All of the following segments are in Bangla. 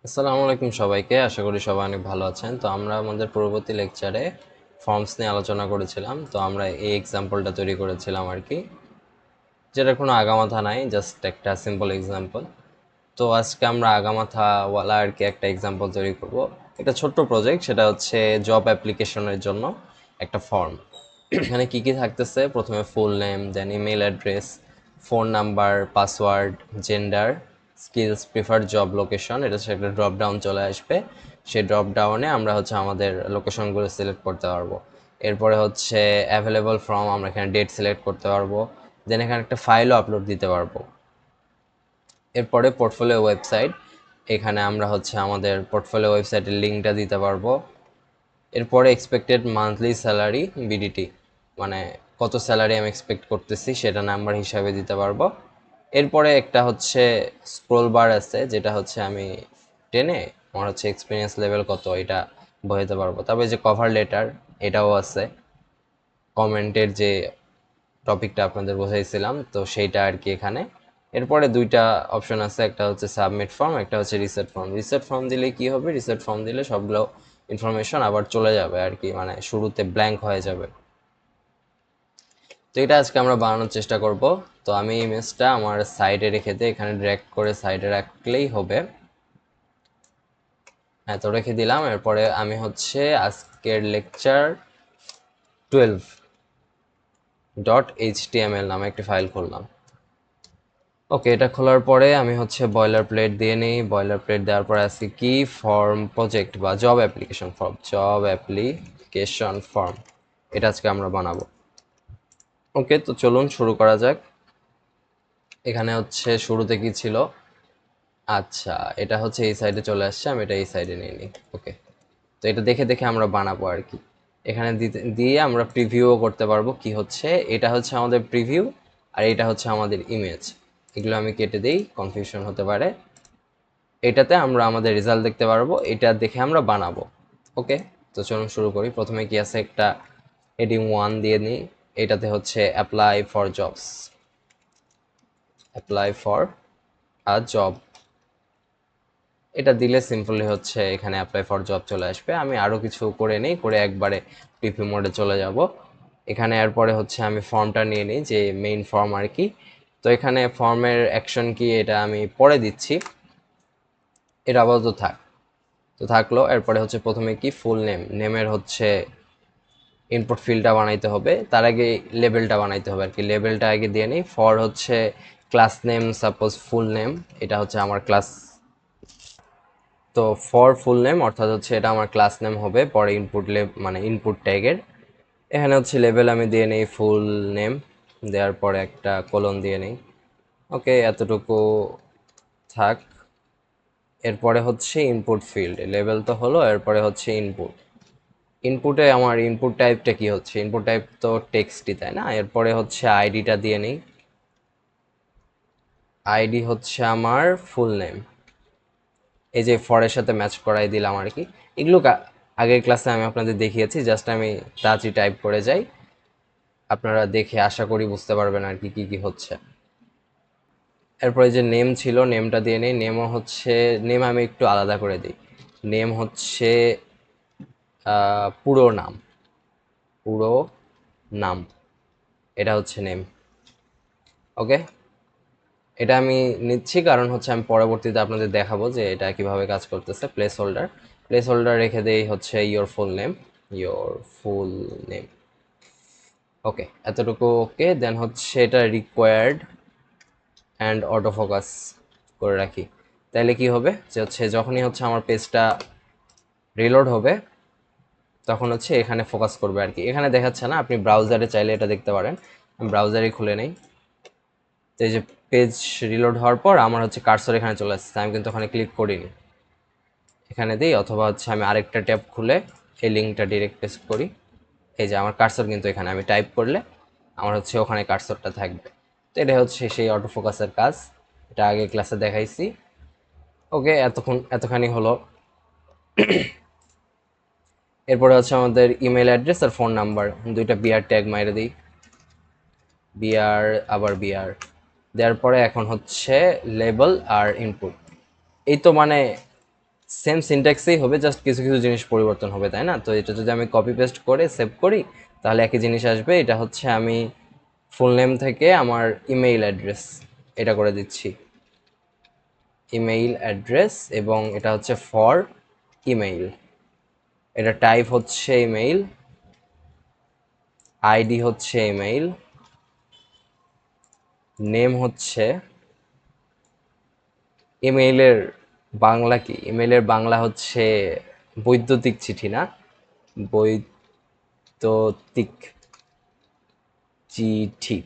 আসসালামু আলাইকুম সবাইকে। আশা করি সবাই অনেক ভালো আছেন। তো আমরা আমাদের পূর্ববর্তী লেকচারে ফর্মস নিয়ে আলোচনা করেছিলাম। তো আমরা এই এক্সাম্পলটা তৈরি করেছিলাম আর কি, যেটার কোনো আগামাথা নাই, জাস্ট একটা সিম্পল এক্সাম্পল। তো আজকে আমরা আগামাথাওয়ালা আর কি একটা এক্সাম্পল তৈরি করব। একটা ছোট্ট প্রজেক্ট, সেটা হচ্ছে জব অ্যাপ্লিকেশনের জন্য একটা ফর্ম। এখানে কি কি থাকতেছে, প্রথমে full name, then email address, phone number, password, gender, skills, preferred job location. এটা হচ্ছে একটা ড্রপ ডাউন চলে আসবে। সেই ড্রপ ডাউনে আমরা হচ্ছে আমাদের লোকেশনগুলো সিলেক্ট করতে পারবো। এরপরে হচ্ছে অ্যাভেলেবল ফ্রম, আমরা এখানে ডেট সিলেক্ট করতে পারবো। দেন এখানে একটা ফাইলও আপলোড দিতে পারবো। এরপরে পোর্টফোলিও ওয়েবসাইট, এখানে আমরা হচ্ছে আমাদের পোর্টফোলিও ওয়েবসাইটের লিঙ্কটা দিতে পারবো। এরপরে এক্সপেক্টেড মান্থলি স্যালারি বিডিটি, মানে কত স্যালারি আমি এক্সপেক্ট করতেছি সেটা নাম্বার হিসাবে দিতে পারবো। এরপরে একটা হচ্ছে স্ক্রোল বার আছে, যেটা হচ্ছে আমি টেনে আমার হচ্ছে এক্সপিরিয়েন্স লেভেল কত এটা বোঝাতে পারবো। তারপরে যে কভার লেটার, এটাও আছে। কমেন্টের যে টপিকটা আপনাদের বোঝাইছিলাম, তো সেইটা আর কি এখানে। এরপরে দুইটা অপশন আছে, একটা হচ্ছে সাবমিট ফর্ম, একটা হচ্ছে রিসেট ফর্ম। রিসেট ফর্ম দিলে কি হবে, রিসেট ফর্ম দিলে সবগুলো ইনফরমেশন আবার চলে যাবে আর কি, মানে শুরুতে ব্ল্যাঙ্ক হয়ে যাবে। তো এটা আজকে আমরা বানানোর চেষ্টা করব। তো আমি ইমেজটা আমার সাইডে রেখে দিয়ে এখানে ড্র্যাগ করে সাইডে রাখলেই হবে। হ্যাঁ, তো রেখে দিলাম। এরপরে আমি হচ্ছে আজকের লেকচার 12.html নামে একটি ফাইল খুললাম। ওকে, এটা খোলার পরে আমি হচ্ছে বয়লার প্লেট দিয়ে নিই। বয়লার প্লেট দেওয়ার পরে আছে কি, ফর্ম প্রজেক্ট বা job application form, job application form, এটা আজকে আমরা বানাবো। ওকে, তো চলুন শুরু করা যাক। এখানে হচ্ছে শুরুতে কি ছিল, আচ্ছা এটা হচ্ছে এই সাইডে চলে আসছে, আমি এটা এই সাইডে নিয়ে নিই। ওকে, তো এটা দেখে দেখে আমরা বানাবো আর কি। এখানে দিয়ে আমরা প্রিভিউও করতে পারবো। কি হচ্ছে, এটা হচ্ছে আমাদের প্রিভিউ আর এটা হচ্ছে আমাদের ইমেজ। এগুলো আমি কেটে দিই, কনফিউশন হতে পারে। এটাতে আমরা আমাদের রেজাল্ট দেখতে পারবো, এটা দেখে আমরা বানাবো। ওকে, তো চলুন শুরু করি। প্রথমে কি আছে, একটা হেডিং 1 দিয়ে নিই। এটাতে হচ্ছে apply for jobs, apply for a job. এটা দিলে সিম্পলি হচ্ছে এখানে অ্যাপ্লাই ফর জব চলে আসবে। আমি আরও কিছু করে নিই, করে একবারে প্রিভিউ মোডে চলে যাব। এখানে এরপরে হচ্ছে আমি ফর্মটা নিয়ে নিই, যে মেইন ফর্ম আর কি। তো এখানে ফর্মের অ্যাকশন কি এটা আমি পরে দিচ্ছি, এটা আপাতত থাক। তো থাকলো। এরপরে হচ্ছে প্রথমে কি, ফুল নেম, নেমের হচ্ছে ইনপুট ফিল্ডটা বানাইতে হবে। তার আগে লেবেলটা বানাইতে হবে আর কি, লেবেলটা আগে দিয়ে নিই। ফর হচ্ছে class name, suppose full name, এটা হচ্ছে আমার ক্লাস। তো ফর ফুল নেম অর্থাৎ হচ্ছে এটা আমার ক্লাস নেম হবে, পরে ইনপুট মানে ইনপুট ট্যাগের। এখানে হচ্ছে লেবেল আমি দিয়ে নিই ফুল নেম, দেওয়ার পরে একটা কোলন দিয়ে নিই। ওকে, এতটুকু থাক। এরপরে হচ্ছে ইনপুট ফিল্ড, লেবেল তো হলো, এরপরে হচ্ছে ইনপুট। ইনপুটে আমার ইনপুট টাইপটা কি হচ্ছে, ইনপুট টাইপ তো টেক্সটই, তাই না? এরপরে হচ্ছে আইডিটা দিয়ে নিই। আইডি হচ্ছে আমার ফুল নেম, এই যে ফরের সাথে ম্যাচ করাই দিলাম আর কি। এগুলো আগের ক্লাসে আমি আপনাদের দেখিয়েছি, জাস্ট আমি তাড়াতাড়ি টাইপ করে যাই, আপনারা দেখে আশা করি বুঝতে পারবেন আর কি কি হচ্ছে। এরপরে যে নেম ছিল, নেমটা দিয়ে নিই। নেমও হচ্ছে, নেম আমি একটু আলাদা করে দিই। নেম হচ্ছে পুরো নাম, পুরো নাম, এটা হচ্ছে নেম। ওকে, এটা আমি নিচ্ছি কারণ হচ্ছে আমি পরবর্তীতে আপনাদের দেখাবো যে এটা কিভাবে কাজ করতেছে। প্লেস হোল্ডার, প্লেস হোল্ডার রেখে দেই হচ্ছে your full name, your full name. Okay, এতটুকু ওকে। দেন হচ্ছে এটা রিকোয়ার্ড অ্যান্ড অটো ফোকাস করে রাখি। তাইলে কি হবে, যে হচ্ছে যখনই হচ্ছে আমার পেজটা রিলোড হবে তখন হচ্ছে এখানে ফোকাস করবে আর কি। এখানে দেখাচ্ছে না, আপনি ব্রাউজারে চাইলে এটা দেখতে পারেন। আমি ব্রাউজারে খুলে নেই। তো এই যে পেজ রিলোড হওয়ার পর আমার হচ্ছে কার্সর এখানে চলে আসছে, আমি কিন্তু ওখানে ক্লিক করিনি। এখানে দিই, অথবা হচ্ছে আমি আরেকটা ট্যাব খুলে এই লিঙ্কটা ডিরেক্ট পেস্ট করি। এই যে আমার কার্সর কিন্তু এখানে, আমি টাইপ করলে আমার হচ্ছে ওখানে কার্সরটা থাকবে। তো এটা হচ্ছে সেই অটো ফোকাসের কাজ, এটা আগে ক্লাসে দেখাইছি। ওকে, এতখানি হলো। এরপরে হচ্ছে আমাদের ইমেল অ্যাড্রেস আর ফোন নাম্বার, দুইটা বিআর ট্যাগ মাইরে দিই। বিআর, আবার বিআর দেওয়ার পরে এখন হচ্ছে লেবেল আর ইনপুট। এই তো মানে সেম সিনট্যাক্সেই হবে, জাস্ট কিছু কিছু জিনিস পরিবর্তন হবে, তাই না? তো এটা যদি আমি কপি পেস্ট করে সেভ করি তাহলে একই জিনিস আসবে। এটা হচ্ছে আমি ফুল নেম থেকে আমার ইমেইল অ্যাড্রেস এটা করে দিচ্ছি, ইমেইল অ্যাড্রেস, এবং এটা হচ্ছে ফর ইমেইল, এটা টাইপ হচ্ছে ইমেইল, আইডি হচ্ছে ইমেইল, নেম হচ্ছে ইমেইলের বাংলা কি, ইমেইলের বাংলা হচ্ছে বৈদ্যুতিক চিঠি, না? বৈদ্যুতিক চিঠি।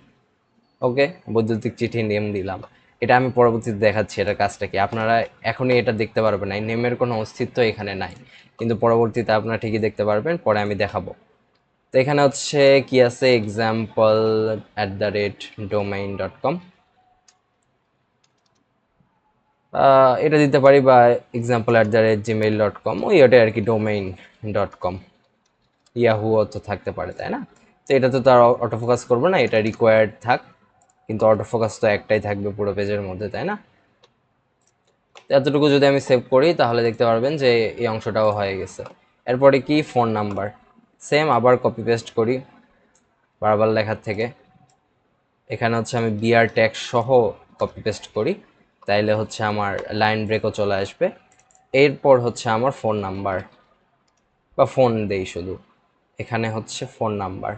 ওকে, বৈদ্যুতিক চিঠি নেম দিলাম। এটা আমি পরবর্তীতে দেখাচ্ছি এটা কাজটা কি। আপনারা এখনই এটা দেখতে পারবেন না, এই নেমের কোনো অস্তিত্ব এখানে নাই, কিন্তু পরবর্তীতে আপনারা ঠিকই দেখতে পারবেন, পরে আমি দেখাবো। তো এখানে হচ্ছে কি আছে, example@domain.com, এটা দিতে পারি, বা example@gmail.com, ওইটাই আর কি, domain.com, ইয়াহুও তো থাকতে পারে, তাই না? তো এটা তো তার অটো ফোকাস করবো না, এটা রিকোয়ার্ড থাক, কিন্তু অটো ফোকাস তো একটাই থাকবে পুরো পেজের মধ্যে, তাই না? এতটুকু যদি আমি সেভ করি তাহলে দেখতে পারবেন যে এই অংশটাও হয়ে গেছে। এরপরে কি, ফোন নাম্বার, সেম আবার কপি পেস্ট করি বারবার লেখার থেকে। এখানে হচ্ছে আমি বিআর ট্যাগ সহ কপি পেস্ট করি, তাইলে হচ্ছে আমার লাইন ব্রেকও চলে আসবে। এরপর হচ্ছে আমার ফোন নাম্বার, বা ফোন দেই শুধু, এখানে হচ্ছে ফোন নাম্বার,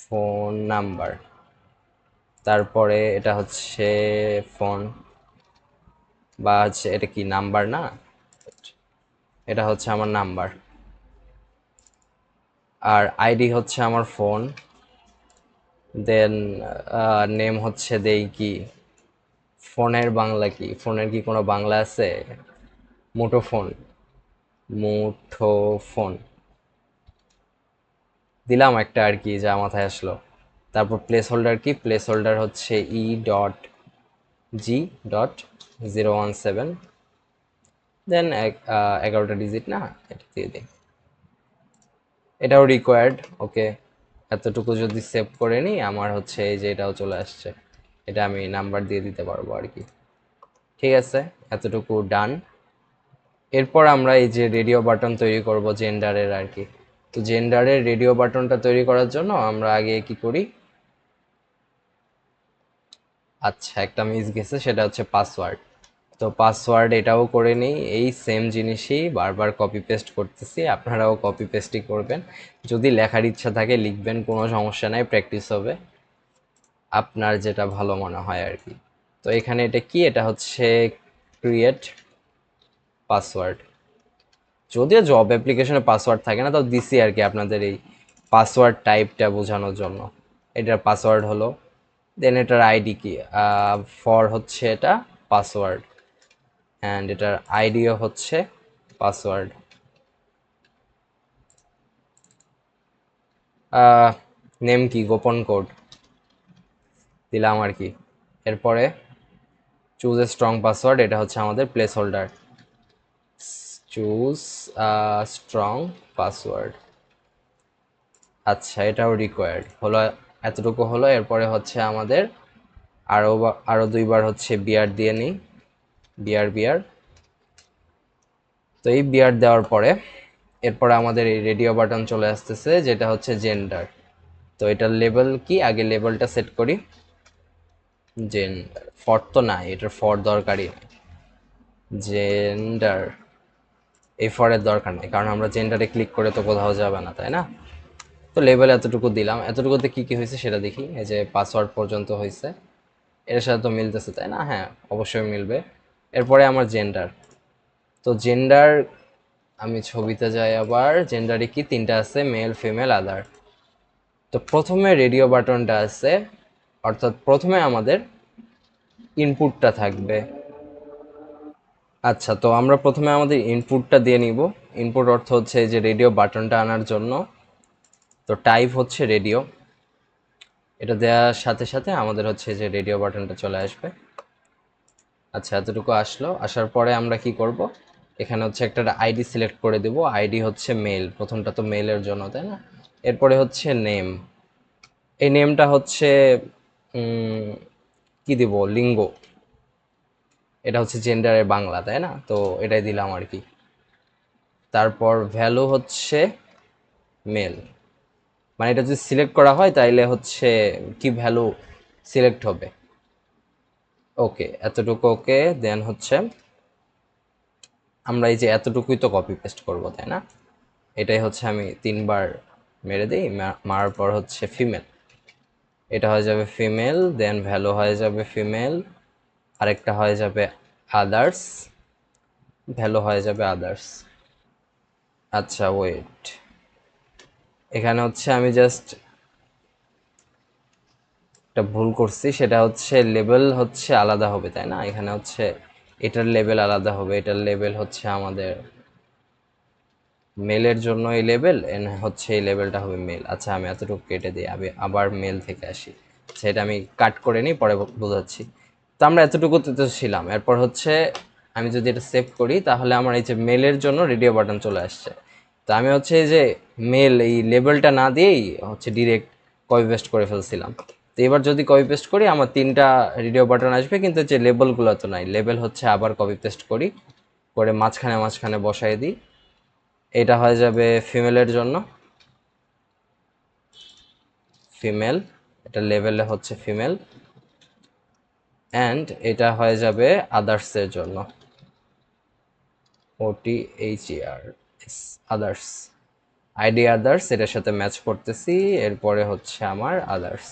ফোন নাম্বার, তারপরে এটা হচ্ছে ফোন, বা হচ্ছে এটা কি নাম্বার না, এটা হচ্ছে আমার নাম্বার, আর আইডি হচ্ছে আমার ফোন, দেন নেম হচ্ছে দেই কি, ফোনের বাংলা কি, ফোনের কি কোনো বাংলা আছে, মুঠোফোন, মুঠোফোন দিলাম একটা আর কি, যা মাথায় আসলো। তারপর প্লেস হোল্ডার কি, প্লেস হোল্ডার হচ্ছে E.G.017, দেন 11টা ডিজিট, না? এটা দিয়ে দিই, এটাও রিকোয়ার্ড। ওকে, এতটুকু যদি সেভ করে নিই আমার হচ্ছে এই যে এটাও চলে আসছে, এটা আমি নাম্বার দিয়ে দিতে পারবো আর কি। ঠিক আছে, এতটুকু ডান। এরপর আমরা এই যে রেডিও বাটন তৈরি করব জেন্ডারের আর কি। তো জেন্ডারের রেডিও বাটনটা তৈরি করার জন্য আমরা আগে কি করি, আচ্ছা একটা মিস গেছে, সেটা হচ্ছে পাসওয়ার্ড। তো পাসওয়ার্ড এটাও করে নিই, এই সেম জিনিসই বারবার কপি পেস্ট করতেছি, আপনারাও কপি পেস্টই করবেন। যদি লেখার ইচ্ছা থাকে লিখবেন, কোনো সমস্যা নাই, প্র্যাকটিস হবে, আপনার যেটা ভালো মনে হয় আর কি। তো এখানে এটা কি, এটা হচ্ছে ক্রিয়েট পাসওয়ার্ড, যদিও জব অ্যাপ্লিকেশনে পাসওয়ার্ড থাকে না, তাও দিছি আর কি আপনাদের এই পাসওয়ার্ড টাইপটা বোঝানোর জন্য। এটার পাসওয়ার্ড হলো, দেন এটার আইডি কি, ফর হচ্ছে এটা পাসওয়ার্ড, অ্যান্ড এটার আইডিও হচ্ছে পাসওয়ার্ড, নেম কি, গোপন কোড দিলাম আর কি। এরপরে চুজ এ স্ট্রং পাসওয়ার্ড, এটা হচ্ছে আমাদের place holder, choose strong password, আচ্ছা এটাও রিকোয়ার্ড হলো, এতটুকু হলো। এরপরে হচ্ছে আমাদের আরও দুইবার হচ্ছে বিআর দিয়ে নিই, বিআর বিআর। তো এই বিআর দেওয়ার পরে এরপরে আমাদের এই রেডিও বাটন চলে আসতেছে, যেটা হচ্ছে জেন্ডার। তো এটার লেবেল কি, আগে লেবেলটা সেট করি, জেন্ডার, ফর তো নাই, এটার ফর দরকারই নেই, জেন্ডার, এই ফরের দরকার নেই, কারণ আমরা জেন্ডারে ক্লিক করে তো কোথাও যাবে না, তাই না? তো লেবেল এতটুকু দিলাম, এতটুকুতে কি কি হয়েছে সেটা দেখি। এই যে পাসওয়ার্ড পর্যন্ত হয়েছে, এর সাথে তো মিলতেছে, তাই না? হ্যাঁ, অবশ্যই মিলবে। এরপরে আমার জেন্ডার, তো জেন্ডার, আমি ছবিতে যাই আবার, জেন্ডারে কি তিনটা আছে, মেল ফিমেল আদার। তো প্রথমে রেডিও বাটনটা আছে, অর্থাৎ প্রথমে আমাদের ইনপুটটা থাকবে। আচ্ছা, তো আমরা প্রথমে আমাদের ইনপুটটা দিয়ে নিব। ইনপুট অর্থ হচ্ছে যে রেডিও বাটনটা আনার জন্য, তো টাইপ হচ্ছে রেডিও, এটা দেওয়ার সাথে সাথে আমাদের হচ্ছে যে রেডিও বাটনটা চলে আসবে। আচ্ছা এতটুকু আসলো, আসার পরে আমরা কি করব, এখানে হচ্ছে একটা আইডি সিলেক্ট করে দেব, আইডি হচ্ছে মেল, প্রথমটা তো মেলের জন্য, তাই না? এরপরে হচ্ছে নেম, এই নেমটা হচ্ছে কি দিব, লিঙ্গ, এটা হচ্ছে জেন্ডারের বাংলা, তাই না? তো এটাই দিলাম আর কি। তারপর ভ্যালু হচ্ছে মেল, মানে এটা যদি সিলেক্ট করা হয় তাইলে হচ্ছে কি ভ্যালু সিলেক্ট হবে। ওকে, এতটুকু ওকে। দেন হচ্ছে আমরা এই যে এতটুকুই তো কপি পেস্ট করব, তাই না? এটাই হচ্ছে আমি 3বার মেরে দিই, মারার পর হচ্ছে ফিমেল, এটা হয়ে যাবে ফিমেল। দেন ভ্যালু হয়ে যাবে ফিমেল, আরেকটা হয়ে যাবে আদার্স, ভ্যালু হয়ে যাবে আদার্স। আচ্ছা ওয়েট, এখানে হচ্ছে আমি জাস্ট একটা ভুল করছি, সেটা হচ্ছে লেবেল হচ্ছে আলাদা হবে, তাই না? এখানে হচ্ছে এটার লেবেল আলাদা হবে, এটার লেবেল হচ্ছে আমাদের মেলের জন্য এই লেবেল, এন হচ্ছে এই লেবেলটা হবে মেল। আচ্ছা আমি এতটুকু কেটে দিই, আমি আবার মেল থেকে আসি। সেটা আমি কাট করে নিই, পরে বোঝাচ্ছি। তো আমরা এতটুকুতে তো ছিলাম। এরপর হচ্ছে আমি যদি এটা সেভ করি তাহলে আমার এই যে মেলের জন্য রেডিও বাটন চলে আসছে। তো আমি হচ্ছে এই যে মেল এই লেবেলটা না দিয়েই হচ্ছে ডিরেক্ট কপি পেস্ট করে ফেলছিলাম। তো এবার যদি কপি পেস্ট করি আমার 3টা রেডিও বাটন আসবে, কিন্তু যে লেবেলগুলো তো নাই। লেবেল হচ্ছে আবার কপি পেস্ট করি, করে মাঝখানে মাঝখানে বসাই দিই। এটা হয়ে যাবে ফিমেলের জন্য, ফিমেল, এটা লেভেলে হচ্ছে ফিমেল। অ্যান্ড এটা হয়ে যাবে আদার্সের জন্য, OTHERS, আদার্স, আইডি আদার্স, এটার সাথে ম্যাচ করতেছি। এরপরে হচ্ছে আমার আদার্স।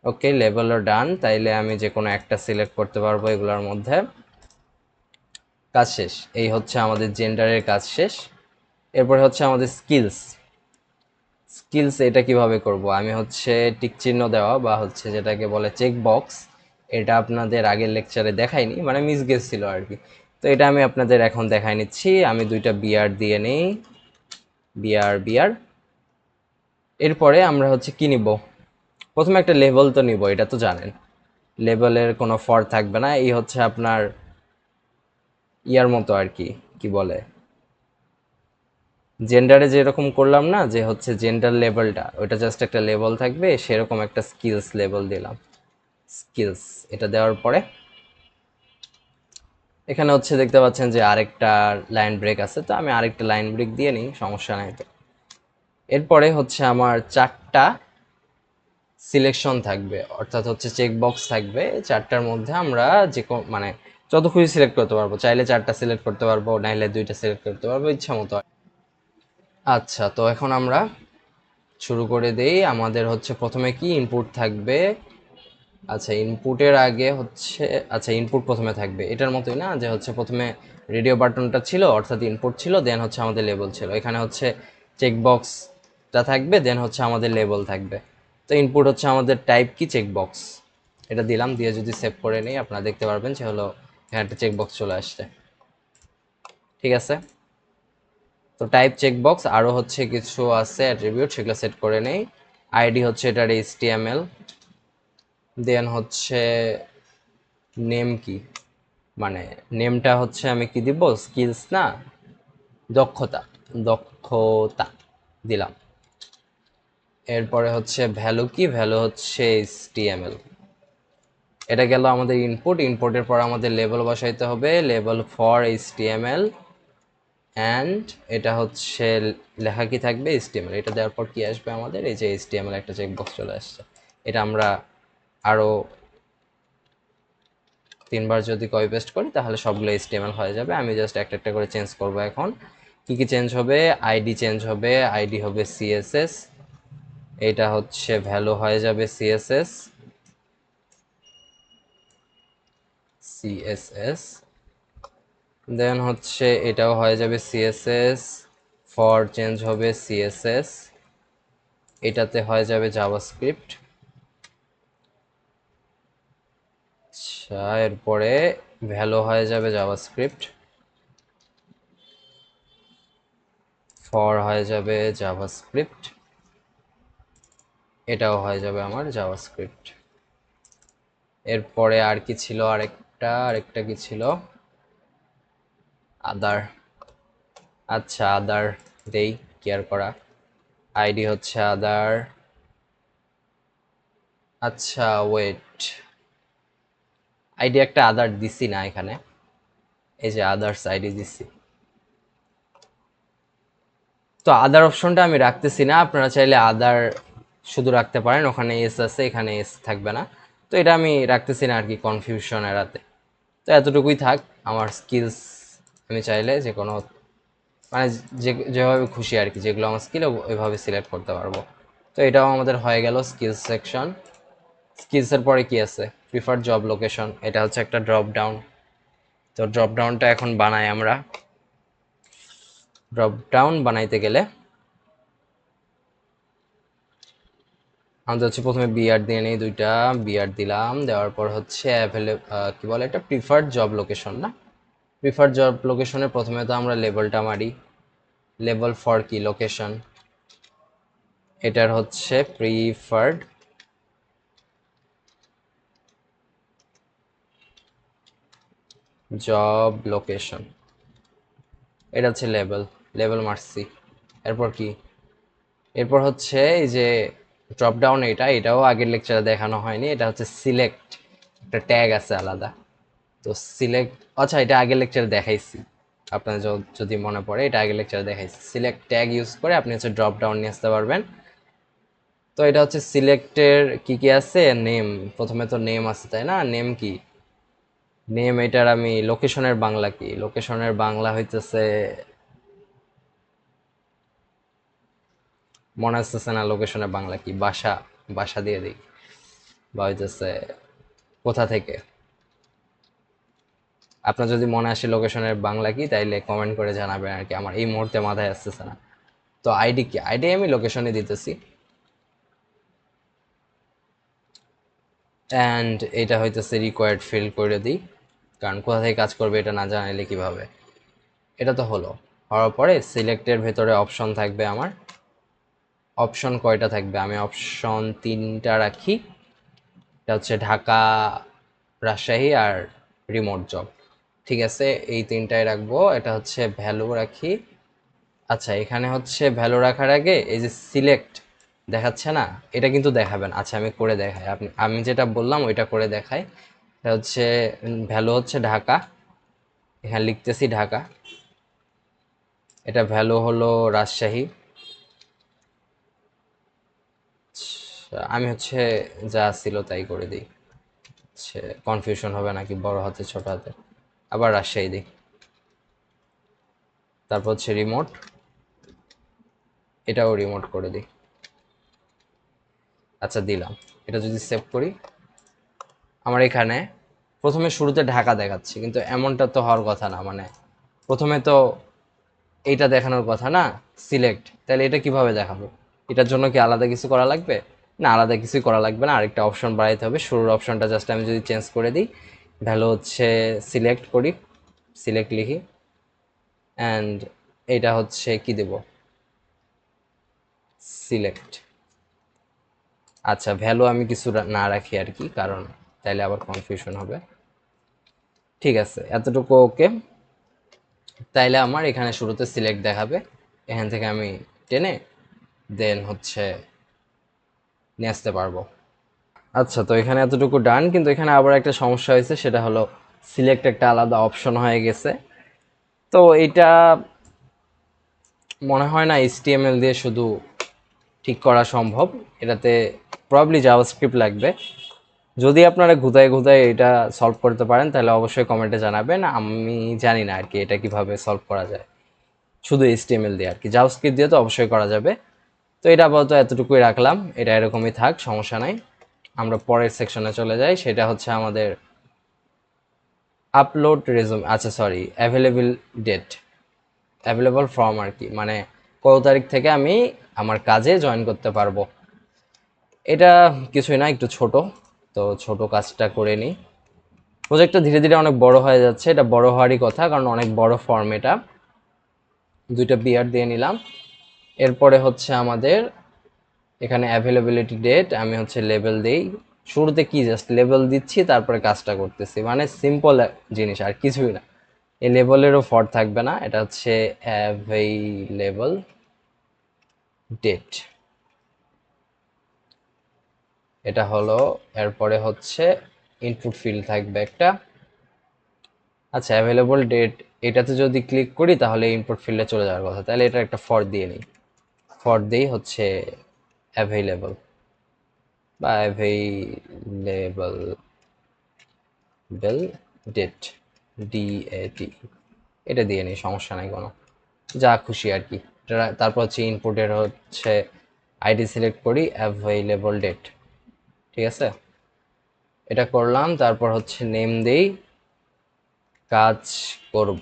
ওকে, লেভেলও ডান। তাইলে আমি যে কোনো একটা সিলেক্ট করতে পারবো এগুলোর মধ্যে। কাজ শেষ। এই হচ্ছে আমাদের জেন্ডারের কাজ শেষ। এরপরে হচ্ছে আমাদের স্কিলস। স্কিলস এটা কিভাবে করব? আমি হচ্ছে টিক চিহ্ন দেওয়া বা হচ্ছে যেটাকে বলে চেক বক্স, এটা আপনাদের আগের লেকচারে দেখাইনি, মানে মিস গেছিল আর কি। তো এটা আমি আপনাদের এখন দেখাই নিচ্ছি। আমি 2টা বিআর দিয়ে নেই, বিআর বিআর। এরপরে আমরা হচ্ছে কি নিব? প্রথমে একটা লেভেল তো নিব, এটা তো জানেন। লেভেলের কোনো ফর থাকবে না, এই হচ্ছে আপনার ইয়ার মতো আর কি, কি বলে, জেন্ডারে যেরকম করলাম না, যে হচ্ছে জেন্ডার লেভেলটা, ওইটা জাস্ট একটা লেভেল থাকবে, সেরকম একটা স্কিলস লেভেল দিলাম। স্কিলস এটা দেওয়ার পরে এখানে হচ্ছে দেখতে পাচ্ছেন যে আরেকটা লাইন ব্রেক আছে, তো আমি আরেকটা লাইন ব্রেক দিয়ে নিই, সমস্যা নাই তো। এরপরে হচ্ছে আমার 4টা সিলেকশন থাকবে, অর্থাৎ হচ্ছে চেক বক্স থাকবে। 4টার মধ্যে আমরা যে মানে যত খুশি সিলেক্ট করতে পারবো, চাইলে 4টা সিলেক্ট করতে পারবো, নাইলে 2টা সিলেক্ট করতে পারবো, ইচ্ছা মতো। আচ্ছা, তো এখন আমরা শুরু করে দেই। আমাদের হচ্ছে প্রথমে কি ইনপুট থাকবে? আচ্ছা ইনপুটের আগে হচ্ছে, আচ্ছা ইনপুট প্রথমে থাকবে, এটার মতোই না, যে হচ্ছে প্রথমে রেডিও বাটনটা ছিল, অর্থাৎ ইনপুট ছিল, দেন হচ্ছে আমাদের লেবেল ছিল। এখানে হচ্ছে চেকবক্সটা থাকবে, দেন হচ্ছে আমাদের লেবেল থাকবে। তো ইনপুট হচ্ছে আমাদের টাইপ কি চেকবক্স, এটা দিলাম। দিয়ে যদি সেভ করে নিই আপনারা দেখতে পারবেন যে হলো এখানে একটা চেকবক্স চলে আসছে। ঠিক আছে, তো টাইপ চেকবক্স আরও হচ্ছে কিছু আছে অ্যাট্রিবিউট, সেগুলো সেট করে নেই। আইডি হচ্ছে এটার HTML, দেন হচ্ছে নেম কি, মানে নেমটা হচ্ছে আমি কি দিব, স্কিলস না, দক্ষতা, দক্ষতা দিলাম। এরপরে হচ্ছে ভ্যালু কি, ভ্যালু হচ্ছে HTML। এটা গেল আমাদের ইনপুট। ইনপুটের পর আমাদের লেবেল বসাইতে হবে, লেবেল ফর HTML। অ্যান্ড এটা হচ্ছে লেখা কি থাকবে, HTML। এটা দেওয়ার পর কি আসবে আমাদের, এই যে HTML একটা চেকবক্স চলে আসছে। এটা আমরা আরও 3বার যদি কপি পেস্ট করি তাহলে সবগুলো HTML হয়ে যাবে। আমি জাস্ট একটা একটা করে চেঞ্জ করব এখন। কি কি চেঞ্জ হবে? আইডি চেঞ্জ হবে, আইডি হবে CSS, এটা হচ্ছে ভ্যালু হয়ে যাবে CSS, CSS। দেন হচ্ছে এটাও হয়ে যাবে CSS, ফর চেঞ্জ হবে CSS, এটাতে হয়ে যাবে জাভাস্ক্রিপ্ট। আচ্ছা, এরপরে ভ্যালু হয়ে যাবে জাভাস্ক্রিপ্ট, ফর হয়ে যাবে জাভাস্ক্রিপ্ট, এটাও হয়ে যাবে আমার জাভাস্ক্রিপ্ট। এরপরে আর কি ছিল, আরেকটা কি ছিল, আদার। আচ্ছা আদার দেই, কেয়ার করা। আইডি হচ্ছে আদার। আচ্ছা ওয়েট, আইডি একটা আদার দিছি না এখানে, এই যে আদার্স আইডি দিছি। তো আদার অপশনটা আমি রাখতেছি না, আপনারা চাইলে আদার শুধু রাখতে পারেন, ওখানে এস আছে এখানে এস থাকবে না। তো এটা আমি রাখতেছি না আর কি, কনফিউশন এড়াতে। তো এতটুকুই থাক। আমার স্কিলস আমি চাইলে যে কোনো মানে যেভাবে খুশি আর কি, যেগুলো আমার স্কিল ওইভাবে সিলেক্ট করতে পারবো। তো এটাও আমাদের হয়ে গেল স্কিলস সেকশন। স্কিলসের পরে কি আছে, প্রিফার জব লোকেশন, এটা হচ্ছে একটা ড্রপ ডাউন। তো ড্রপ ডাউনটা এখন বানাই আমরা। ড্রপ ডাউন বানাইতে গেলে আমাদের হচ্ছে প্রথমে বিআর দিয়ে নেই, দুইটা বিআর দিলাম, দেওয়ার পর হচ্ছে কি বলে এটা, প্রিফার্ড জব লোকেশন না, প্রিফার্ড জব লোকেশনে প্রথমে তো আমরা লেবেলটা মারি। লেবেল ফর কি লোকেশন, এটার হচ্ছে প্রিফার্ড জব লোকেশন, এটা হচ্ছে লেবেল। লেবেল মারছি। এরপর কি, এরপর হচ্ছে এই যে ড্রপ ডাউন, এটাও আগের লেকচারে দেখানো হয়নি, এটা হচ্ছে সিলেক্ট, একটা ট্যাগ আছে আলাদা। তো সিলেক্ট, আচ্ছা এটা আগের লেকচারে দেখাইছি, আপনার যদি মনে পড়ে এটা আগের লেকচারে দেখাইছি। সিলেক্ট ট্যাগ ইউজ করে আপনি হচ্ছে ড্রপ ডাউন নিয়ে আসতে পারবেন। তো এটা হচ্ছে সিলেক্টের কি কি আছে, নেম, প্রথমে তো নেম আছে তাই না, নেম কি, নেম এটার আমি লোকেশনের বাংলা কি, লোকেশনের বাংলা হইতেছে, মনে আসতেছে না লোকেশনের বাংলা কি, বাসা, বাসা দিয়ে দিই, বা হইতেছে কোথা থেকে। আপনার যদি মনে আসে লোকেশনের বাংলা কি, তাইলে কমেন্ট করে জানাবেন আর কি, আমার এই মুহূর্তে মাথায় আসতেছে না। তো আইডি কি, আইডি আমি লোকেশনে দিতেছি। অ্যান্ড এটা হইতেছে রিকোয়ার্ড ফিল করে দিই, কারণ কোথা থেকে কাজ করবে এটা না জানাইলে কিভাবে। এটা তো হলো, হওয়ার পরে সিলেক্টের ভেতরে অপশন থাকবে আমার। অপশন কয়টা থাকবে, আমি অপশন 3টা রাখি। এটা হচ্ছে ঢাকা, রাজশাহী আর রিমোট জব। ঠিক আছে, এই 3টাই রাখবো। এটা হচ্ছে ভ্যালু রাখি। আচ্ছা এখানে হচ্ছে ভ্যালু রাখার আগে এই যে সিলেক্ট দেখাচ্ছে না, এটা কিন্তু দেখাবেন। আচ্ছা আমি করে দেখাই, আমি যেটা বললাম ওইটা করে দেখাই। এটা হচ্ছে ভ্যালু হচ্ছে ঢাকা, এখানে লিখতেছি ঢাকা। এটা ভ্যালু হলো রাজশাহী। আমি হচ্ছে যা ছিল তাই করে দিই, হচ্ছে কনফিউশন হবে নাকি, বড় হাতে ছোট হাতে। আবার রাজশাহী দিই। তারপর হচ্ছে রিমোট, এটাও রিমোট করে দিই। আচ্ছা দিলাম। এটা যদি সেভ করি, আমার এখানে প্রথমে শুরুতে ঢাকা দেখাচ্ছে, কিন্তু এমনটা তো হওয়ার কথা না। মানে প্রথমে তো এইটা দেখানোর কথা না, সিলেক্ট, তাহলে এটা কিভাবে দেখাবো? এটার জন্য কি আলাদা কিছু করা লাগবে? না, আলাদা কিছুই করা লাগবে না, আরেকটা অপশন বাড়াইতে হবে। শুরুর অপশনটা জাস্ট আমি যদি চেঞ্জ করে দিই, ভ্যালু হচ্ছে সিলেক্ট করি, সিলেক্ট লিখি, অ্যান্ড এটা হচ্ছে কি দেব, সিলেক্ট। আচ্ছা ভ্যালু আমি কিছু না রাখি আর কি, কারণ তাইলে আবার কনফিউশন হবে। ঠিক আছে, এতটুকু ওকে। তাইলে আমার এখানে শুরুতে সিলেক্ট দেখাবে, এখান থেকে আমি টেনে দেন হচ্ছে নিয়ে আসতে পারবো। আচ্ছা তো এখানে এতটুকু ডান, কিন্তু এখানে আবার একটা সমস্যা হয়েছে, সেটা হলো সিলেক্ট একটা আলাদা অপশন হয়ে গেছে। তো এটা মনে হয় না এইচটিএমএল দিয়ে শুধু ঠিক করা সম্ভব, এটাতে প্রবাবলি জাভাস্ক্রিপ্ট লাগবে। যদি আপনারা ঘুতায় ঘুতায় এটা সলভ করতে পারেন তাহলে অবশ্যই কমেন্টে জানাবেন। আমি জানি না আর কি এটা কিভাবে সলভ করা যায় শুধু এইচটিএমএল দিয়ে আর কি, জাভাস্ক্রিপ্ট দিয়ে তো অবশ্যই করা যাবে। তো এটা আপাতত এতটুকুই রাখলাম, এটা এরকমই থাক, সমস্যা নাই। আমরা পরের সেকশনে চলে যাই, সেটা হচ্ছে আমাদের আপলোড রেজুম, আচ্ছা sorry, available date, available form আর কি, মানে কত তারিখ থেকে আমি আমার কাজে জয়েন করতে পারবো। এটা কিছুই না, একটু ছোট, তো ছোট কাজটা করে নিই। প্রজেক্টটা ধীরে ধীরে অনেক বড় হয়ে যাচ্ছে, এটা বড় হওয়ারই কথা, কারণ অনেক বড় ফর্ম এটা। দুইটা বিয়ার দিয়ে নিলাম। এরপরে হচ্ছে আমাদের এখানে অ্যাভেলেবিলিটি ডেট, আমি হচ্ছে লেবেল দেই। শুরুতে কি জাস্ট লেবেল দিচ্ছি, তারপরে কাজটা করতেছি, মানে সিম্পল জিনিস আর কিছুই না। এই লেবেলেরও ফর থাকবে না, এটা হচ্ছে অ্যাভেলেবল ডেট, এটা হলো। এরপরে হচ্ছে ইনপুট ফিল্ড থাকবে একটা। আচ্ছা, অ্যাভেলেবল ডেট, এটাতে যদি ক্লিক করি তাহলে ইনপুট ফিল্ডে চলে যাওয়ার কথা, তাহলে এটা একটা ফর দিয়ে নিই। ফর দিই হচ্ছে অ্যাভেলেবল বা অ্যাভেলেবল ডেট, ডিএটি, এটা দিয়ে নিই, সমস্যা নাই কোনো, যা খুশি আর কি। তারপর হচ্ছে ইনপুটের হচ্ছে আইডি সিলেক্ট করি অ্যাভেলেবল ডেট, ঠিক আছে, এটা করলাম। তারপর হচ্ছে নেম দেই কাজ করব,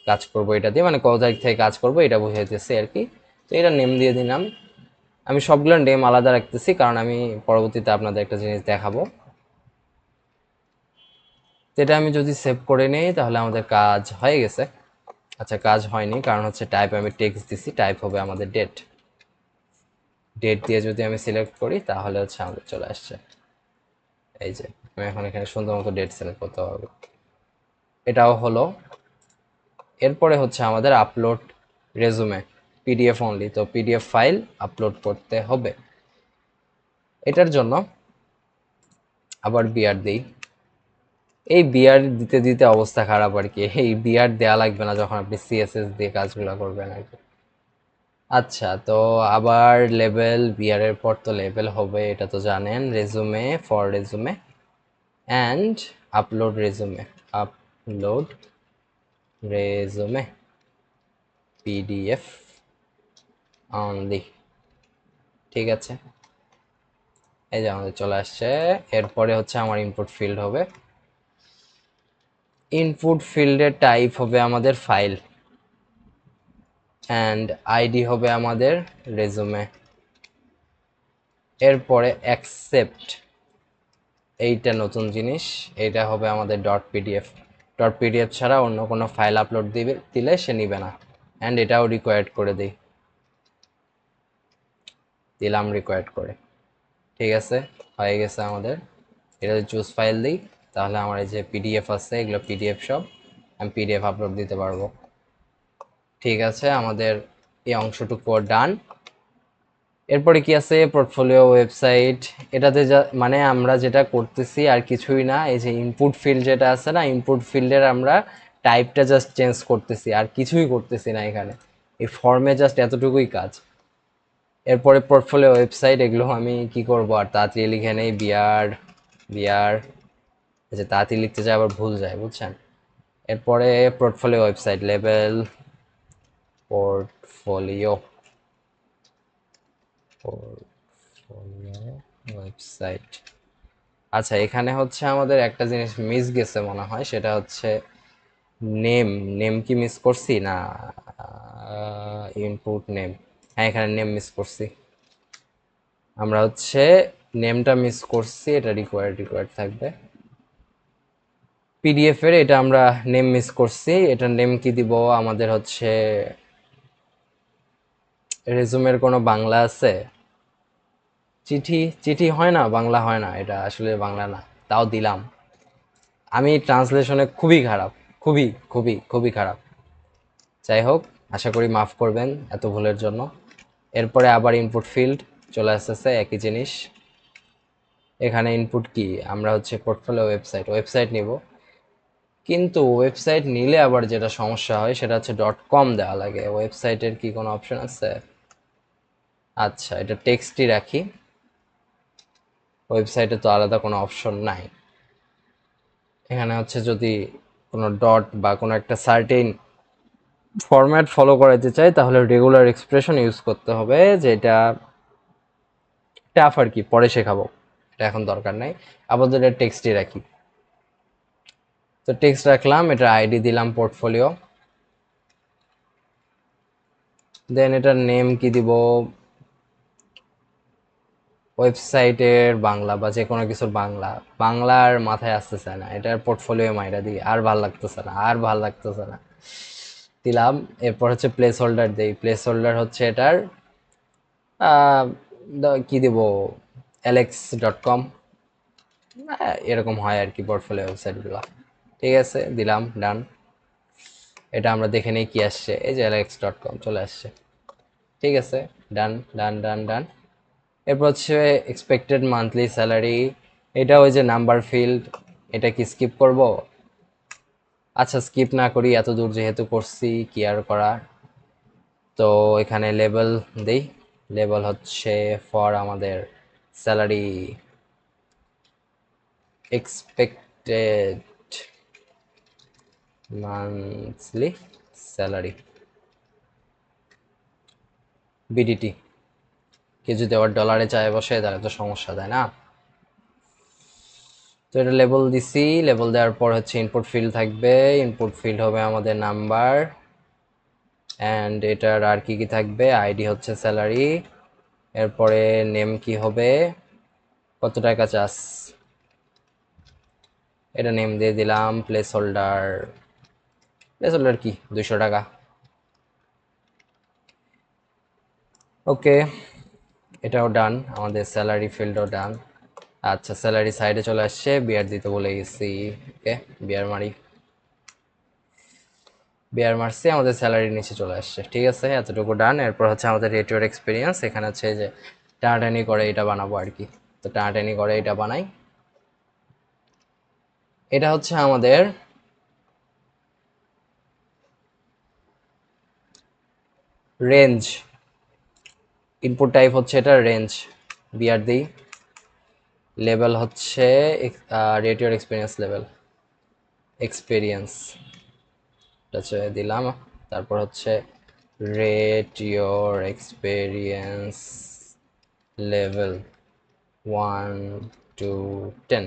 কাজ করব এটা দিয়ে, মানে কত তারিখ থেকে কাজ করব এটা বুঝাইতেছে আর কি। তো এটা নেম দিয়ে দিলাম। আমি সবগুলোর নেম আলাদা রাখতেছি কারণ আমি পরবর্তীতে আপনাদের একটা জিনিস দেখাবো। তো এটা আমি যদি সেভ করে নেই তাহলে আমাদের কাজ হয়ে গেছে। আচ্ছা, কাজ হয়নি কারণ হচ্ছে টাইপ আমি টেক্সট দিছি, টাইপ হবে আমাদের ডেট। ডেট দিয়ে যদি আমি সিলেক্ট করি তাহলে হচ্ছে আমাদের চলে আসছে। এই যে আমি এখন এখানে সুন্দর মতো ডেট সিলেক্ট করতে পারবো, এটাও হলো। এরপরে হচ্ছে আমাদের আপলোড রেজুমে, পিডিএফ অনলি, তো পিডিএফ ফাইল আপলোড করতে হবে। এটার জন্য আবার বিআর দিই। এই বিআর দিতে দিতে অবস্থা খারাপ আর কি, এই বিআর দেওয়া লাগবে না যখন আপনি সিএসএস দিয়ে কাজগুলো করবেন আর কি। আচ্ছা, তো আবার লেভেল, বিআর এর পর তো লেভেল হবে, এটা তো জানেন। Resume, for resume and upload resume, upload resume PDF only, ঠিক আছে। এই যে আমাদের চলে আসছে। এরপরে হচ্ছে আমার ইনপুট ফিল্ড হবে, ইনপুট ফিল্ডের টাইপ হবে আমাদের ফাইল অ্যান্ড আইডি হবে আমাদের রেজুমে। এরপরে অ্যাকসেপ্ট, এইটা নতুন জিনিস, এইটা হবে আমাদের ডট পিডিএফ। ডট পিডিএফ ছাড়া অন্য কোনো ফাইল আপলোড দিলে সে নিবে না। অ্যান্ড এটাও রিকোয়ার্ড করে দিই, দিলাম রিকোয়ার্ড করে, ঠিক আছে, হয়ে গেছে আমাদের। এটা যদি চুজ ফাইল দিই তাহলে আমার এই যে পিডিএফ আছে এগুলো পিডিএফ সব আমি পিডিএফ আপলোড দিতে পারবো। ঠিক আছে, আমাদের এই অংশটুকু ডান। এরপরে কি আছে, পোর্টফোলিও ওয়েবসাইট। এটাতে যা মানে আমরা যেটা করতেছি আর কিছুই না, এই যে ইনপুট ফিল্ড যেটা আছে না, ইনপুট ফিল্ডের আমরা টাইপটা জাস্ট চেঞ্জ করতেছি, আর কিছুই করতেছি না এখানে। এই ফর্মে জাস্ট এতটুকুই কাজ। এরপরে পোর্টফোলিও ওয়েবসাইট, এগুলো আমি কি করব আর, তাড়াতাড়ি লিখে নেই বিআর, বিআর, যে তাড়াতাড়ি লিখতে যায় আবার ভুল যায়, বুঝছেন। এরপরে portfolio website, level portfolio, portfolio website. আচ্ছা, এখানে হচ্ছে আমাদের একটা জিনিস মিস গেছে মনে হয়, সেটা হচ্ছে নেম। নেম কি মিস করছি না, ইনপুট নেম, হ্যাঁ এখানে নেম মিস করছি। আমরা হচ্ছে নেমটা মিস করছি, এটা রিকোয়ার্ড থাকবে পিডিএফ এর। এটা আমরা নেম মিস করছি, এটার নেম কি দিব আমাদের হচ্ছে, রেজুমের কোনো বাংলা আছে? চিঠি, চিঠি হয় না, বাংলা হয় না, এটা আসলে বাংলা না, তাও দিলাম। আমি ট্রান্সলেশনে খুবই খারাপ, খুবই খুবই খুবই খারাপ। যাই হোক, আশা করি মাফ করবেন এত ভুলের জন্য। এরপরে আবার ইনপুট ফিল্ড চলে আসতেছে, একই জিনিস। এখানে ইনপুট কি, আমরা হচ্ছে পোর্টফোলিও ওয়েবসাইট নিব, কিন্তু ওয়েবসাইট নিলে আবার যেটা সমস্যা হয় সেটা হচ্ছে ডট কম দেওয়া লাগে। ওয়েবসাইটের কি কোনো অপশন আছে? আচ্ছা, এটা টেক্সটই রাখি, ওয়েবসাইটে তো আলাদা কোনো অপশন নাই। এখানে হচ্ছে যদি কোনো ডট বা কোনো একটা সার্টেন ফরম্যাট ফলো করাতে চাই তাহলে রেগুলার এক্সপ্রেশন ইউজ করতে হবে, যেটা টাফ আর কি, পরে শেখাবো, এটা এখন দরকার নাই। আপাতত এটা টেক্সটই রাখি। তো টেক্সট রাখলাম, এটা আইডি দিলাম পোর্টফোলিও, দেন এটার নেম কি দিব, ওয়েবসাইটের বাংলা বা যে কোনো কিছুর বাংলা। বাংলার মাথায় আসতেছে না, এটার পোর্টফোলিও মাইরা দিই, আর ভাল লাগতেছে না, আর ভাল লাগতেছে না, দিলাম। এরপর হচ্ছে প্লেস হোল্ডার দেই, প্লেস হোল্ডার হচ্ছে এটার কি দিব, alex.com, এরকম হয় আর কি পোর্টফোলিও ওয়েবসাইটগুলো। ঠিক আছে, দিলাম, ডান। এটা আমরা দেখে নিই কি আসছে, এই যে alex.com চলে আসছে, ঠিক আছে, ডান ডান ডান ডান। এরপর হচ্ছে এক্সপেক্টেড মান্থলি স্যালারি, এটা ওই যে নাম্বার ফিল্ড, এটা কি স্কিপ করব? আচ্ছা স্কিপ না করি, এত দূর যেহেতু করছি কি আর করার। তো এখানে লেবেল দেই, লেবেল হচ্ছে ফর আমাদের salary expected monthly salary BDT. কেউ যদি আবার ডলারে চায় বসে তাহলে তো সমস্যা, তাই না? তো এটা লেবেল দিছি, লেবেল দেওয়ার পর হচ্ছে ইনপুট ফিল্ড থাকবে, ইনপুট ফিল্ড হবে আমাদের নাম্বার, অ্যান্ড এটার আর কি কি থাকবে, আইডি হচ্ছে স্যালারি, এরপরে নেম কি হবে, কত টাকা চাস, এটা নেম দিয়ে দিলাম, প্লেস হোল্ডার, প্লেস হোল্ডার কি 200 টাকা। ওকে, এটাও ডান, আমাদের স্যালারি ফিল্ডও ডান। আচ্ছা স্যালারি সাইডে চলে আসছে, বিয়ার দিতে বলে গেছি। ওকে, বিয়ার মারি, বিয়ার মারছি, আমাদের স্যালারি নিচে চলে আসছে। ঠিক আছে, এতটুকু ডান। এরপর হচ্ছে আমাদের রেট ইউর এক্সপিরিয়েন্স, এখানে হচ্ছে যে টানাটানি করে এটা বানাবো আর কি। তো টানাটানি করে এটা বানাই, এটা হচ্ছে আমাদের রেঞ্জ, ইনপুট টাইপ হচ্ছে এটা রেঞ্জ, বিয়ার দিই, লেভেল হচ্ছে rate your experience level, experience হচ্ছে দিলাম। তারপর হচ্ছে rate your experience level 1 to 10,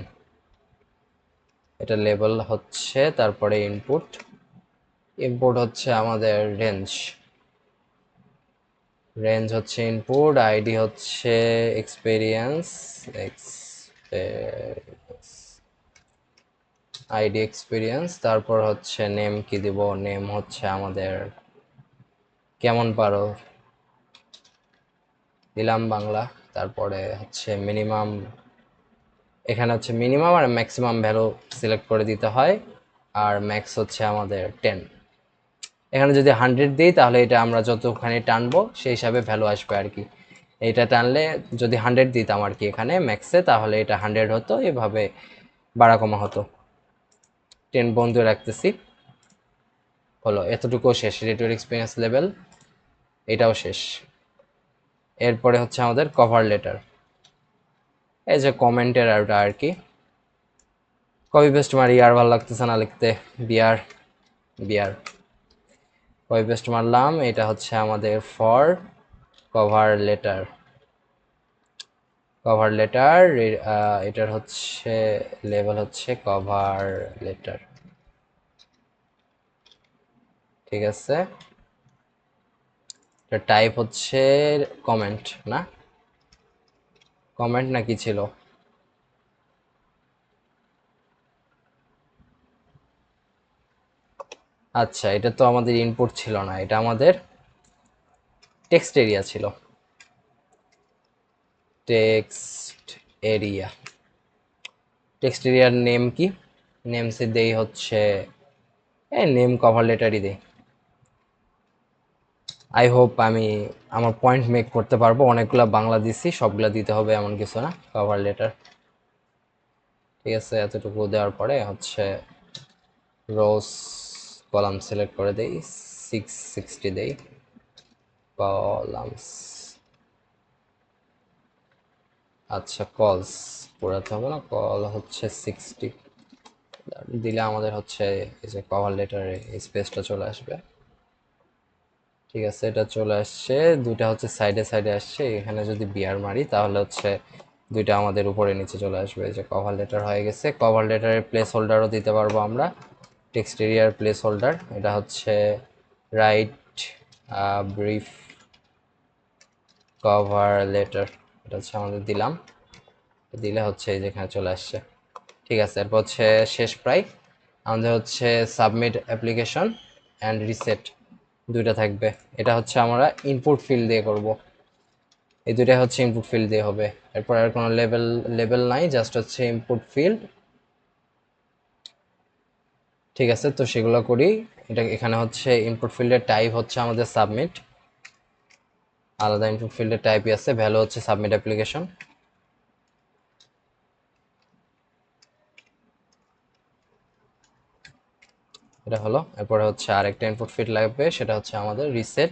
এটা লেভেল হচ্ছে, তারপরে ইনপুট, ইনপুট হচ্ছে আমাদের রেঞ্জ, রেঞ্জ হচ্ছে ইনপুট, আইডি হচ্ছে এক্সপিরিয়েন্স, আইডি এক্সপিরিয়েন্স, তারপর হচ্ছে নেম কি দিব, নেম হচ্ছে আমাদের কেমন পারো দিলাম বাংলা, তারপরে হচ্ছে মিনিমাম, এখানে হচ্ছে মিনিমাম আর ম্যাক্সিমাম ভ্যালু সিলেক্ট করে দিতে হয়, আর ম্যাক্স হচ্ছে আমাদের 10। এখানে যদি 100 দিই তাহলে এটা আমরা যতখানি টানবো সেই হিসাবে ভ্যালু আসবে আর কি। এটা টানলে যদি 100 দিতাম আর কি এখানে ম্যাক্সে, তাহলে এটা 100 হতো, এভাবে বাড়া কমা হতো। 10 বন্ধ রাখতেছি, হলো, এতটুকু শেষ, রেডিওর এক্সপিরিয়েন্স লেভেল এটাও শেষ। এরপরে হচ্ছে আমাদের কভার লেটার, এই যে কমেন্টের আর কি, কপি পেস্ট মারি, আর ভালো লাগতেছে না লিখতে, বিয়ার, বিয়ার কপি পেস্ট মারলাম। এটা হচ্ছে আমাদের for cover letter, cover letter, এটার হচ্ছে লেভেল হচ্ছে কভার লেটার। ঠিক আছে, টাইপ হচ্ছে কমেন্ট, না কমেন্ট না কি ছিল, আচ্ছা এটা তো আমাদের ইনপুট ছিল না, এটা আমাদের টেক্সট এরিয়া ছিল, টেক্সট এরিয়া, টেক্সট এরিয়ার নেম কি, নেম সে দেই হচ্ছে নেম কভার লেটারই দেই। আই হোপ আমি আমার পয়েন্ট মেক করতে পারবো, অনেকগুলা বাংলা দিছি, সবগুলা দিতে হবে এমন কিছু না, কভার লেটার। ঠিক আছে, এতটুকু দেওয়ার পরে হচ্ছে রোজ কলাম সিলেক্ট করে দেই, 660 দেই, কলামস, আচ্ছা কলস পুরাতে হবে না, কল হচ্ছে 60 দিলে আমাদের হচ্ছে এই যে কভার লেটারে স্পেসটা চলে আসবে। ঠিক আছে, এটা চলে আসছে, দুইটা হচ্ছে সাইডে সাইডে আসছে, এখানে যদি বিয়ার মারি তাহলে হচ্ছে দুইটা আমাদের উপরে নিচে চলে আসবে, এই যে কভার লেটার হয়ে গেছে। কভার লেটারের প্লেস হোল্ডারও দিতে পারবো আমরা, টেক্সট এরিয়ার প্লেস হোল্ডার, এটা হচ্ছে রাইট ব্রিফ কভার লেটার, এটা হচ্ছে আমাদের দিলাম, দিলে হচ্ছে এই যেখানে চলে আসছে। ঠিক আছে, এরপর হচ্ছে শেষ প্রায় আমাদের হচ্ছে সাবমিট অ্যাপ্লিকেশন অ্যান্ড রিসেট, দুইটা থাকবে। এটা হচ্ছে আমরা ইনপুট ফিল্ড দিয়ে করব, এই দুইটা হচ্ছে ইনপুট ফিল্ড দিয়ে হবে। এরপর আর কোনো লেভেল লেভেল নাই, জাস্ট হচ্ছে ইনপুট ফিল্ড। ঠিক আছে, তো সেগুলো করি। এটা এখানে হচ্ছে ইনপুট ফিল্ডের টাইপ হচ্ছে আমাদের সাবমিট, আলাদা ইনপুট ফিল্ডের টাইপই আছে, ভ্যালু হচ্ছে সাবমিট অ্যাপ্লিকেশন। এটা হলো। এরপরে হচ্ছে আরেকটা ইনপুট ফিল্ড লাগবে, সেটা হচ্ছে আমাদের রিসেট।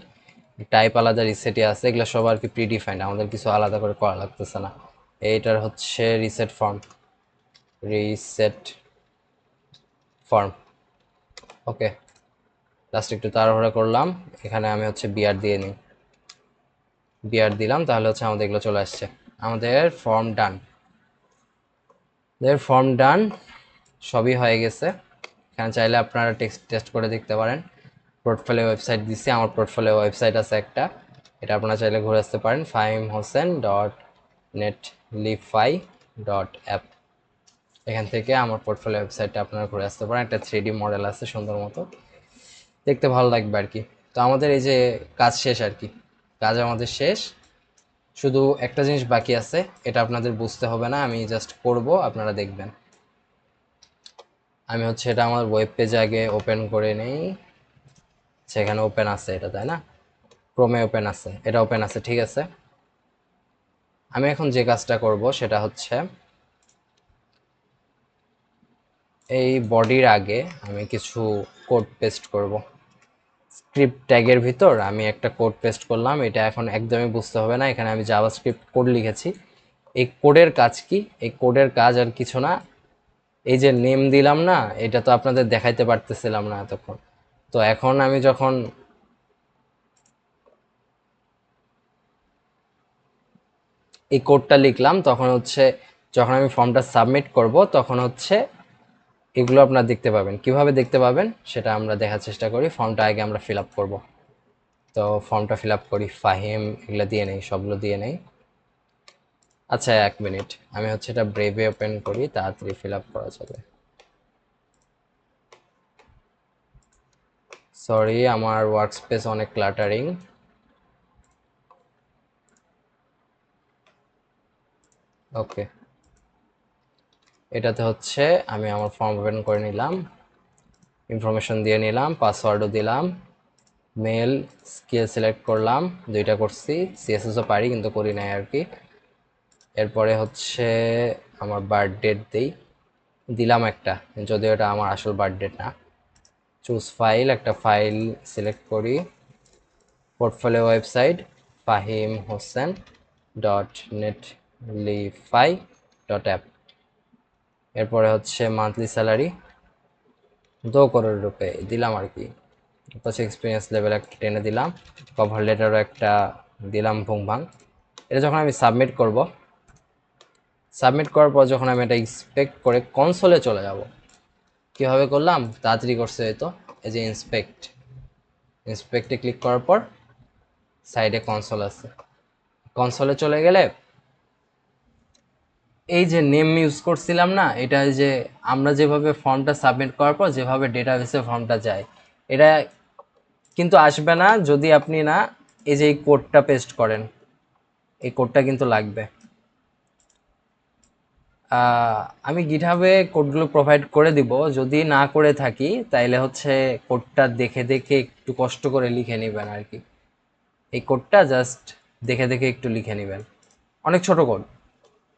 টাইপ আলাদা রিসেটই আছে, এগুলো সব আর কি প্রিডিফাইন্ড, আমাদের কিছু আলাদা করে করা লাগতেছে না। এইটার হচ্ছে রিসেট ফর্ম, রিসেট ফর্ম। ওকে, লাস্ট একটু তাড়াহুড়া করলাম, এখানে আমি হচ্ছে বিআর দিয়ে নিই, বিআর দিলাম, তাহলে হচ্ছে আমাদের এগুলো চলে আসছে। আমাদের ফর্ম ডান, ফর্ম ডান, সবই হয়ে গেছে। এখানে চাইলে আপনারা টেক্সট টেস্ট করে দেখতে পারেন। পোর্টফোলিও ওয়েবসাইট দিচ্ছি, আমার পোর্টফোলিও ওয়েবসাইট আছে একটা, এটা আপনারা চাইলে ঘুরে আসতে পারেন, fahimhossein.netlify.app। এখান থেকে আমার পোর্টফোলিও ওয়েবসাইটটা আপনারা ঘুরে আসতে পারেন, একটা 3D মডেল আছে সুন্দর মতো, দেখতে ভালো লাগবে আর কি। তো আমাদের এই যে কাজ শেষ আর কি, কাজ আমাদের শেষ, শুধু একটা জিনিস বাকি আছে, এটা আপনাদের বুঝতে হবে না, আমি জাস্ট করব, আপনারা দেখবেন। আমি হচ্ছে এটা আমার ওয়েব পেজে আগে ওপেন করে নেই, সেখানে ওপেন আছে এটা, তাই না? ক্রোমে ওপেন আছে, এটা ওপেন আছে, ঠিক আছে। আমি এখন যে কাজটা করব সেটা হচ্ছে এই বডির আগে আমি কিছু কোড পেস্ট করব। স্ক্রিপ্ট ট্যাগের ভিতর আমি একটা কোড পেস্ট করলাম, এটা এখন একদমই বুঝতে হবে না, এখানে আমি জাভাস্ক্রিপ্ট কোড লিখেছি। এই কোডের কাজ কি? এই কোডের কাজ আর কিছু না, এই যে নেম দিলাম না, এটা তো আপনাদের দেখাইতে পারতেছিলাম না এতক্ষণ। তো এখন আমি যখন এই কোডটা লিখলাম, তখন হচ্ছে যখন আমি ফর্মটা সাবমিট করব, তখন হচ্ছে এগুলো আপনারা দেখতে পাবেন। কিভাবে দেখতে পাবেন সেটা আমরা দেখার চেষ্টা করি। ফর্মটা আগে আমরা ফিল আপ করবো, তো ফর্মটা ফিল আপ করি, ফাহিম এগুলো দিয়ে নেই, সবগুলো দিয়ে নেই। আচ্ছা, 1 মিনিট, আমি হচ্ছে এটা ব্রেভে ওপেন করি, তাড়াতাড়ি ফিল আপ করা যাবে। সরি, আমার ওয়ার্কস্পেস অনেক ক্লাটারিং। ওকে, এটাতে হচ্ছে আমি আমার ফর্ম ওপেন করে নিলাম, ইনফরমেশন দিয়ে নিলাম, পাসওয়ার্ডও দিলাম, মেল স্কিল সিলেক্ট করলাম, দুইটা করছি, সিএসএসও পারি কিন্তু করি নাই আর কি। এরপরে হচ্ছে আমার বার্থ ডেট দিলাম একটা, যদিও এটা আমার আসল বার্থ ডেট না। চুজ ফাইল, একটা ফাইল সিলেক্ট করি, portfolio website Fahim Hossain dot Netlify dot app. এরপরে হচ্ছে মান্থলি স্যালারি 2 crore রুপে দিলাম আর কি। হচ্ছে এক্সপিরিয়েন্স লেভেল একটা টেনে দিলাম, কভার লেটারও একটা দিলাম ভুং ভাং। এটা যখন আমি সাবমিট করব, সাবমিট করার পর যখন আমি এটা ইন্সপেক্ট করে কনসোলে চলে যাব, কীভাবে করলাম তাড়াতাড়ি করছে হয়তো, এই যে ইন্সপেক্টে ক্লিক করার পর সাইডে কনসোল আছে, কনসোলে চলে গেলে এই যে নেম ইউজ করছিলাম না, এটা যে আমরা যেভাবে ফর্মটা সাবমিট করার পর যেভাবে ডেটাবেসে ফর্মটা যায়, এটা কিন্তু আসবে না যদি আপনি না এই যে এই কোডটা পেস্ট করেন। এই কোডটা কিন্তু লাগবে। আমি গিটহাবে কোডগুলো প্রোভাইড করে দিব, যদি না করে থাকি তাইলে হচ্ছে কোডটা দেখে দেখে একটু কষ্ট করে লিখে নেবেন আর কি। এই কোডটা জাস্ট দেখে দেখে একটু লিখে নেবেন, অনেক ছোট code.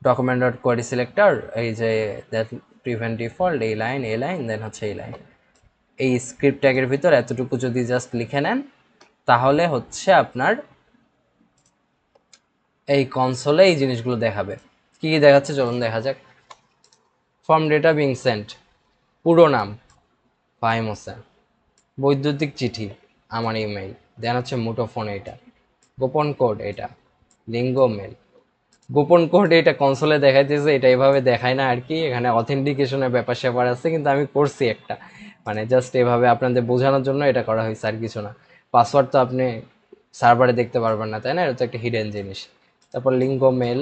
Document dot query selector, এই যে দ্যাট প্রিভেন্ট ডিফল্ট, এই লাইন দেন হচ্ছে এই লাইন, এই স্ক্রিপ্ট ট্যাগের ভিতর এতটুকু যদি জাস্ট লিখে নেন, তাহলে হচ্ছে আপনার এই কনসোলে এই জিনিসগুলো দেখাবে। কি কি দেখাচ্ছে চলুন দেখা যাক। ফর্ম ডেটা বিং সেন্ট, পুরো নাম ফাহিম হোসেন, বৈদ্যুতিক চিঠি আমার ইমেইল, দেন হচ্ছে মুঠোফোন এটা, গোপন কোড এটা, লিঙ্গ মেল। গোপন কোড এটা কনসোলে দেখাইতেছে, এটা এভাবে দেখায় না আর কি, এখানে অথেন্টিকেশনের ব্যাপার স্যাপার আছে, কিন্তু আমি করছি একটা, মানে জাস্ট এভাবে আপনাদের বোঝানোর জন্য এটা করা হয়েছে আর কিছু না। পাসওয়ার্ড তো আপনি সার্ভারে দেখতে পারবেন না, তাই না? এটা তো একটা হিডেন জিনিস। তারপর লিঙ্গ মেল,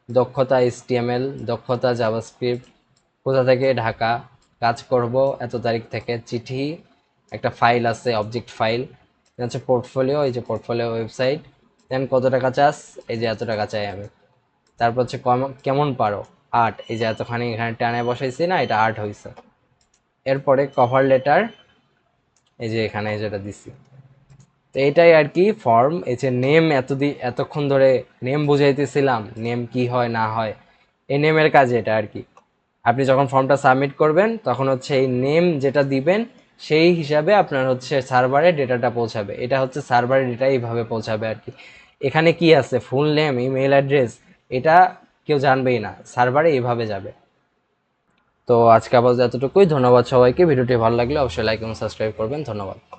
দক্ষতা HTML, দক্ষতা জাভাস্ক্রিপ্ট, কোথা থেকে ঢাকা, কাজ করব এত তারিখ থেকে, চিঠি, একটা ফাইল আছে অবজেক্ট ফাইল, হচ্ছে পোর্টফোলিও, এই যে পোর্টফোলিও ওয়েবসাইট, দেন কত টাকা চাস, এই যে এত টাকা চাই আমি। তারপর হচ্ছে কেমন পারো, আর্ট, এই যে এতখানি এখানে টানে বসাইছি না, এটা আর্ট হয়েছে। এরপরে কভার লেটার, এই যে এখানে যেটা দিছি। তো এটাই আর কি ফর্ম। এই যে নেম এতক্ষণ ধরে নেম বুঝাইতেছিলাম, নেম কি হয় না হয়, এই নেমের কাজ এটা আর কি। আপনি যখন ফর্মটা সাবমিট করবেন তখন হচ্ছে এই নেম যেটা দিবেন, সেই হিসাবে আপনার হচ্ছে সার্ভারে ডেটাটা পৌঁছাবে। এটা হচ্ছে সার্ভারে ডেটা এইভাবে পৌঁছাবে আর কি। এখানে কি আছে, ফুল নেম, ইমেল অ্যাড্রেস, এটা কেউ জানবেই না, সার্ভারে এইভাবে যাবে। তো আজকে আপাতত এতটুকুই। ধন্যবাদ সবাইকে। ভিডিওটি ভালো লাগলে অবশ্যই লাইক এবং সাবস্ক্রাইব করবেন। ধন্যবাদ।